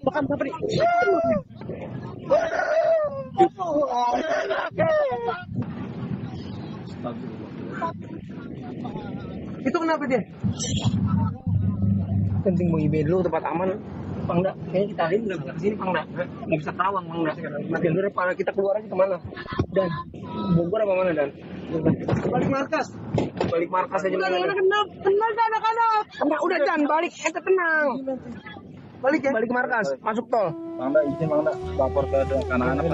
Bukan pabrik. Itu kenapa dia? Penting mau IB dulu tempat aman. Pangda, kayaknya kita hari nggak bisa kesini Pangda, nggak bisa terawang Pangda. Nanti dulu kalau kita keluar aja kemana? Dan Bogor apa mana Dan? Balik markas. Balik markas aja mana? Kenal anak-anak. Enggak udah Jan, balik, ente tenang. Balik ya? Balik markas, masuk tol. Mangda izin Mangda lapor ke anak-anak.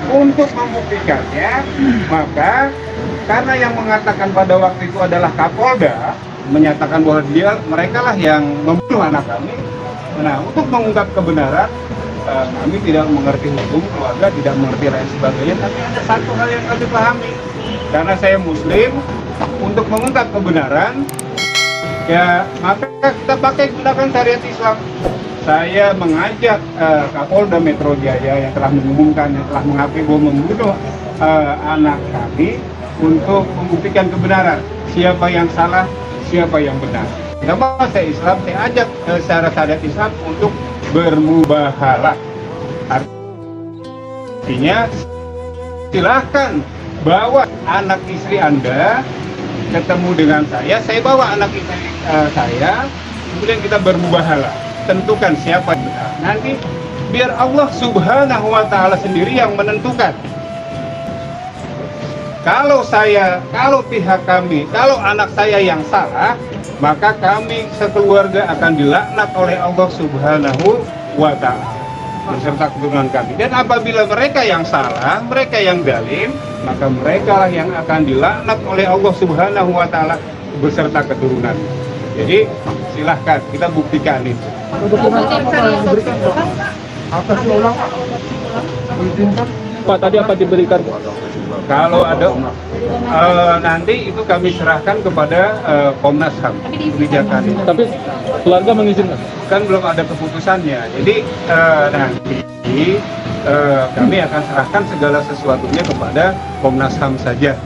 Untuk membuktikannya, maka karena yang mengatakan pada waktu itu adalah Kapolda, menyatakan bahwa mereka lah yang membunuh anak kami. Nah, untuk mengungkap kebenaran, kami tidak mengerti hukum, keluarga tidak mengerti lain sebagainya, tapi ada satu hal yang kami pahami. Karena saya Muslim, untuk mengungkap kebenaran, ya maka kita gunakan syariat Islam. Saya mengajak Kapolda Metro Jaya yang telah mengumumkan, yang telah mengakui bahwa membunuh anak kami untuk membuktikan kebenaran. Siapa yang salah, siapa yang benar. Kenapa saya Islam, saya ajak secara syariat Islam untuk bermubahalah. Artinya, silahkan bawa anak istri Anda ketemu dengan saya bawa anak istri saya, kemudian kita bermubahalah. Tentukan siapa yang benar. Nanti biar Allah Subhanahu wa Ta'ala sendiri yang menentukan. Kalau pihak kami, kalau anak saya yang salah, maka kami sekeluarga akan dilaknat oleh Allah Subhanahu wa Ta'ala beserta keturunan kami. Dan apabila mereka yang salah, mereka yang zalim, maka mereka lah yang akan dilaknat oleh Allah Subhanahu wa Ta'ala beserta keturunan. Jadi silahkan kita buktikan itu. Pak, tadi apa diberikan? Kalau ada nanti itu kami serahkan kepada Komnas HAM kebijakan. Tapi keluarga mengizinkan? Kan belum ada keputusannya. Jadi nanti kami akan serahkan segala sesuatunya kepada Komnas HAM saja.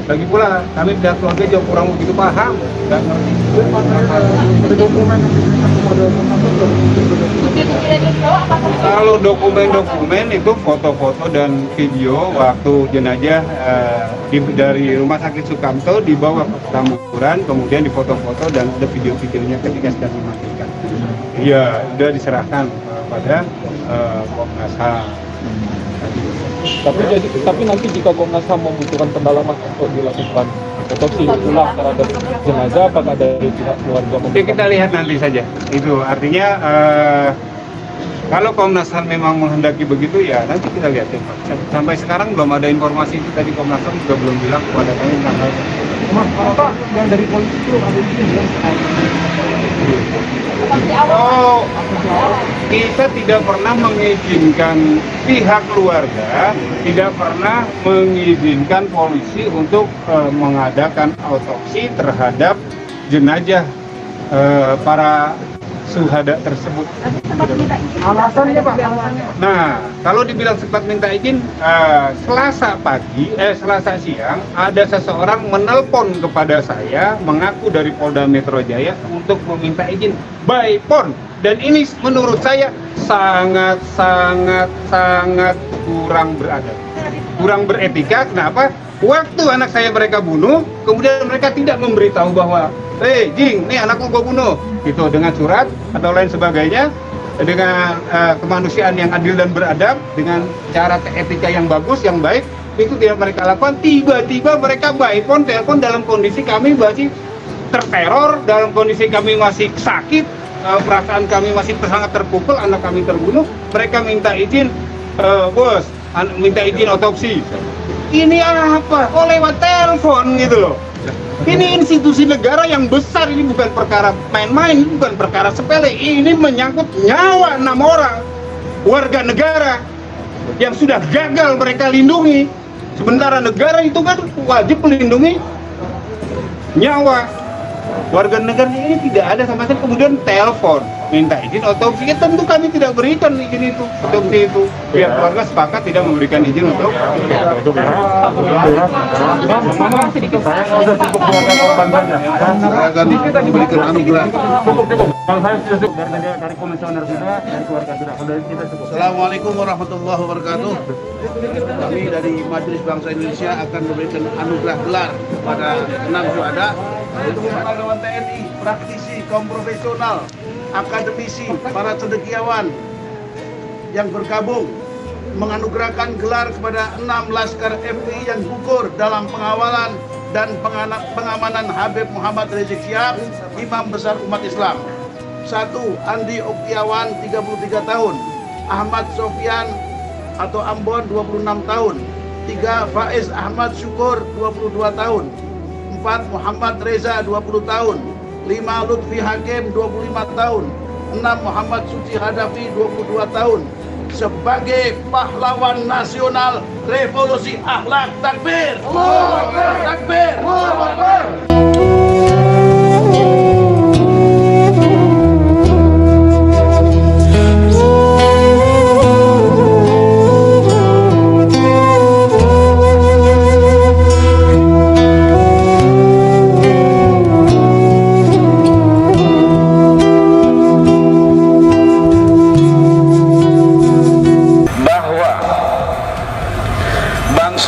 Lagi pula kami pihak keluarga juga kurang begitu paham, nggak ngerti. Kalau dokumen-dokumen itu foto-foto dan video waktu jenazah dari Rumah Sakit Sukamto dibawa ke Petamburan, kemudian difoto-foto dan ada video-videonya ketika sedang dimandikan. Iya, sudah diserahkan kepada Komnas HAM. Tapi nanti jika Komnas HAM membutuhkan pendalaman untuk dilakukan otopsi ulang terhadap jenazah, apakah dari pihak keluarga? Oke, kita lihat nanti saja. Itu artinya kalau Komnas HAM memang menghendaki begitu, ya nanti kita lihat. Sampai sekarang belum ada informasi itu, tadi Komnas HAM juga belum bilang kepada kami tentang hal itu. Pak, yang dari polisi itu ada izin ya? Oh, kita tidak pernah mengizinkan pihak keluarga, tidak pernah mengizinkan polisi untuk mengadakan otopsi terhadap jenazah para syuhada tersebut. Alasannya Pak? Nah, kalau dibilang sempat minta izin, Selasa siang ada seseorang menelpon kepada saya mengaku dari Polda Metro Jaya untuk meminta izin by phone, dan ini menurut saya sangat kurang beradab, kurang beretika. Kenapa? Waktu anak saya mereka bunuh, kemudian mereka tidak memberitahu bahwa Jing, nih anakku gue bunuh, gitu, dengan surat atau lain sebagainya. kemanusiaan yang adil dan beradab, dengan cara etika yang bagus, yang baik, itu tidak mereka lakukan. Tiba-tiba mereka by phone, telepon dalam kondisi kami masih terteror, dalam kondisi kami masih sakit, perasaan kami masih sangat terpukul, anak kami terbunuh. Mereka minta izin, bos, minta izin otopsi. Ini apa? Oh, lewat telepon gitu loh. Ini institusi negara yang besar, ini bukan perkara main-main, ini bukan perkara sepele. Ini menyangkut nyawa 6 orang warga negara yang sudah gagal mereka lindungi. Sementara negara itu kan wajib melindungi nyawa warga negara ini, tidak ada sama sekali. Kemudian telepon minta izin otopsi, ya tentu kami tidak berikan izin itu, otopsi itu. Pihak keluarga sepakat tidak memberikan izin untuk kita diberikan anugerah. Dari komisioner sudah, dari keluarga sudah, kita cukup. Assalamualaikum warahmatullahi wabarakatuh. Kami dari Majelis Bangsa Indonesia akan memberikan anugerah gelar kepada 6 syuhada, yaitu pahlawan TNI, praktisi, kaum profesional, akademisi, para cendekiawan yang bergabung, menganugerahkan gelar kepada 6 laskar FPI yang gugur dalam pengawalan dan pengamanan Habib Muhammad Rizik Syihab, Imam Besar Umat Islam. 1. Andi Oktiawan, 33 tahun. Ahmad Sofyan atau Ambon, 26 tahun. 3. Faiz Ahmad Syukur, 22 tahun. 4. Muhammad Reza, 20 tahun. 5. Lutfi Hakim, 25 tahun. 6. Muhammad Suci Hadafi, 22 tahun. Sebagai pahlawan nasional revolusi akhlak. Takbir! Allahu Akbar! Takbir! Allahu Akbar!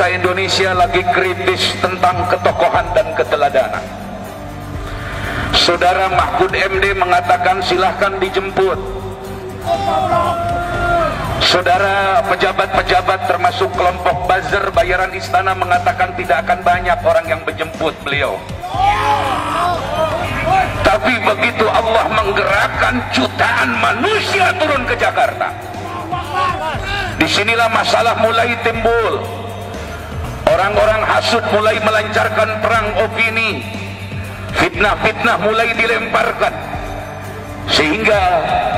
Indonesia lagi kritis tentang ketokohan dan keteladanan. Saudara Mahfud MD mengatakan silahkan dijemput. Saudara pejabat-pejabat termasuk kelompok buzzer bayaran istana mengatakan tidak akan banyak orang yang menjemput beliau. Tapi begitu Allah menggerakkan jutaan manusia turun ke Jakarta, disinilah masalah mulai timbul. Orang-orang hasut mulai melancarkan perang opini, fitnah-fitnah mulai dilemparkan, sehingga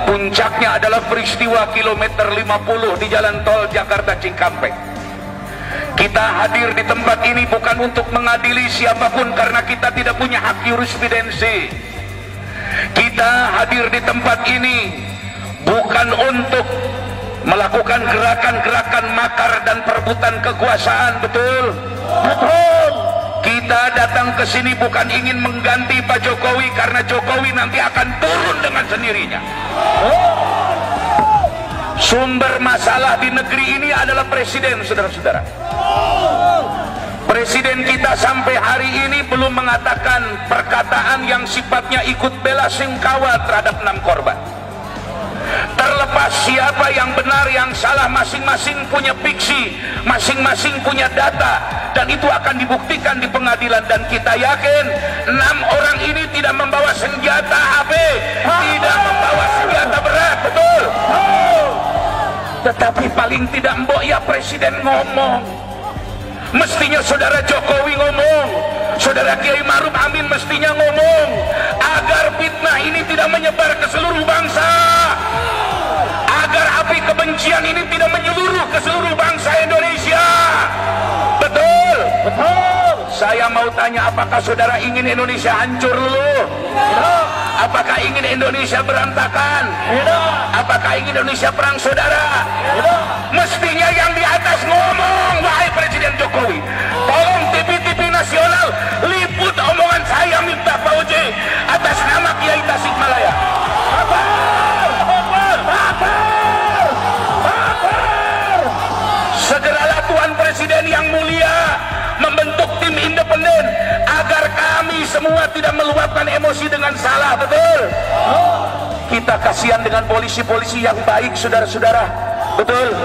puncaknya adalah peristiwa kilometer 50 di jalan tol Jakarta Cikampek. Kita hadir di tempat ini bukan untuk mengadili siapapun, karena kita tidak punya hak jurisprudensi. Kita hadir di tempat ini bukan untuk melakukan gerakan-gerakan makar dan perebutan kekuasaan, betul? Betul. Kita datang ke sini bukan ingin mengganti Pak Jokowi, karena Jokowi nanti akan turun dengan sendirinya. Sumber masalah di negeri ini adalah presiden, saudara-saudara. Presiden kita sampai hari ini belum mengatakan perkataan yang sifatnya ikut bela sungkawa terhadap 6 korban. Terlepas siapa yang benar yang salah, masing-masing punya fiksi, masing-masing punya data, dan itu akan dibuktikan di pengadilan. Dan kita yakin 6 orang ini tidak membawa senjata HP, tidak membawa senjata berat, betul? Tetapi paling tidak mbok ya presiden ngomong. Mestinya saudara Jokowi ngomong, saudara Kiai Maruf Amin mestinya ngomong, agar fitnah ini tidak menyebar ke seluruh bangsa, agar api kebencian ini tidak menyeluruh ke seluruh bangsa Indonesia. Betul? Betul. Saya mau tanya, apakah saudara ingin Indonesia hancur dulu? Tidak. Apakah ingin Indonesia berantakan? Tidak. Apakah ingin Indonesia perang saudara? Tidak. Mestinya yang di atas ngomong, wahai Presiden Jokowi. Tolong TV-TV nasional liput omongan saya, minta Pak Oji atas nama Kiai Tasikmalaya. Segeralah Tuan Presiden yang mulia membentuk tim independen agar kami semua tidak meluapkan emosi dengan salah, betul? Kita kasihan dengan polisi-polisi yang baik, saudara-saudara. Betul?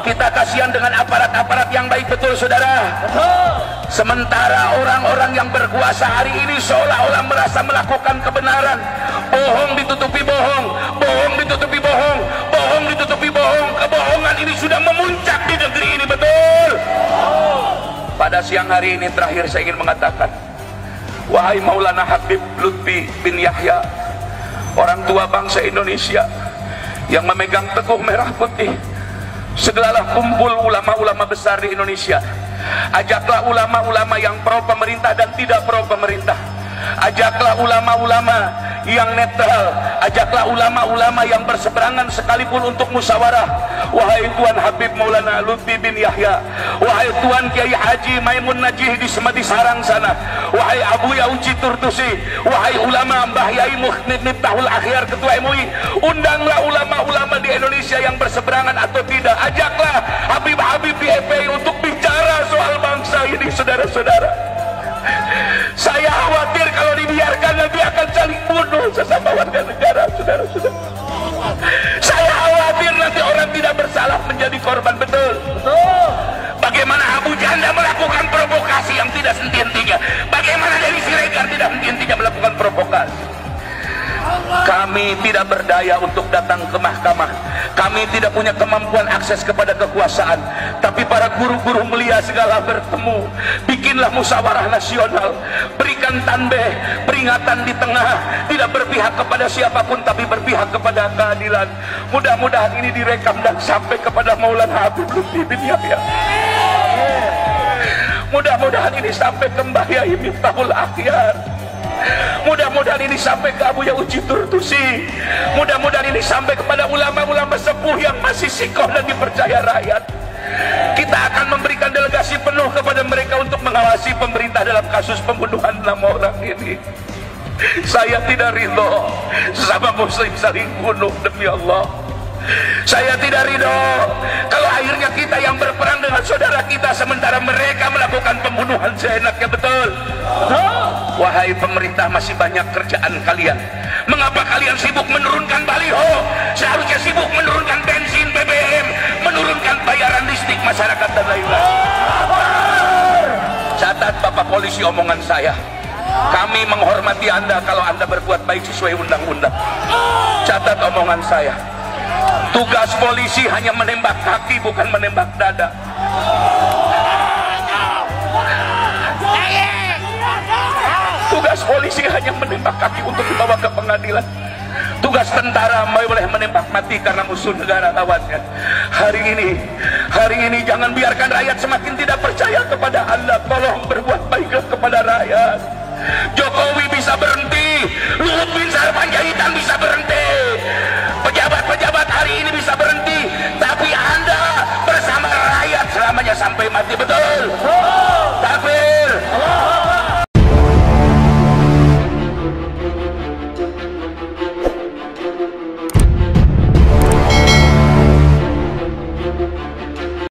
Kita kasihan dengan aparat-aparat yang baik, betul saudara? Sementara orang-orang yang berkuasa hari ini seolah-olah merasa melakukan kebenaran. Bohong ditutupi bohong, bohong ditutupi bohong, bohong ditutupi bohong. Kebohongan ini sudah memuncak di negeri ini, betul? Pada siang hari ini terakhir saya ingin mengatakan, wahai Maulana Habib Lutfi bin Yahya, orang tua bangsa Indonesia yang memegang teguh merah putih, segeralah kumpul ulama-ulama besar di Indonesia. Ajaklah ulama-ulama yang pro pemerintah dan tidak pro pemerintah. Ajaklah ulama-ulama yang netral. Ajaklah ulama-ulama yang berseberangan sekalipun untuk musyawarah. Wahai Tuan Habib Maulana Lutfi bin Yahya, wahai Tuan Kiai Haji Maimun Najih di Semedi Sarang sana, wahai Abu Yauci Turtusi, wahai ulama Mbah Yai Miftahul Akhyar Ketua MUI, undanglah ulama-ulama di Indonesia yang berseberangan atau tidak. Ajaklah Habib-habib di FPI untuk bicara soal bangsa ini, saudara-saudara. Saya khawatir kalau dibiarkan nanti akan saling bunuh sesama warga negara, saudara-saudara. Saya khawatir nanti orang tidak bersalah menjadi korban, betul? Bagaimana Abu Janda melakukan provokasi yang tidak henti-hentinya? Bagaimana dari Siregar tidak henti-hentinya melakukan provokasi? Kami tidak berdaya untuk datang ke mahkamah. Kami tidak punya kemampuan akses kepada kekuasaan. Tapi para guru-guru mulia segala bertemu. Bikinlah musyawarah nasional. Berikan tanbih, peringatan di tengah. Tidak berpihak kepada siapapun, tapi berpihak kepada keadilan. Mudah-mudahan ini direkam dan sampai kepada Maulana Habib Lutfi bin Yahya. Mudah-mudahan ini sampai ke Mbah Yai Miftahul Akhyar. Mudah-mudahan ini sampai ke Abu Yauci Turtusi. Mudah-mudahan ini sampai kepada ulama-ulama sepuh yang masih sikoh dan dipercaya rakyat. Kita akan memberikan delegasi penuh kepada mereka untuk mengawasi pemerintah dalam kasus pembunuhan 6 orang ini. Saya tidak ridho sesama muslim saling bunuh, demi Allah. Saya tidak ridho kalau akhirnya kita yang berperang dengan saudara kita sementara mereka melakukan pembunuhan seenaknya, betul? Wahai pemerintah, masih banyak kerjaan kalian. Mengapa kalian sibuk menurunkan baliho? Seharusnya sibuk menurunkan bensin, BBM, menurunkan bayaran listrik masyarakat dan lain-lain. Catat Bapak Polisi omongan saya. Kami menghormati Anda kalau Anda berbuat baik sesuai undang-undang. Catat omongan saya. Tugas polisi hanya menembak kaki, bukan menembak dada. Tugas polisi hanya menembak kaki untuk dibawa ke pengadilan. Tugas tentara boleh menembak mati karena musuh negara lawannya. Hari ini jangan biarkan rakyat semakin tidak percaya kepada Anda. Tolong berbuat baiklah kepada rakyat. Jokowi bisa berhenti, Luhut bin Sarpanjaitan bisa berhenti, pejabat-pejabat hari ini bisa berhenti, tapi Anda bersama rakyat selamanya sampai mati, betul?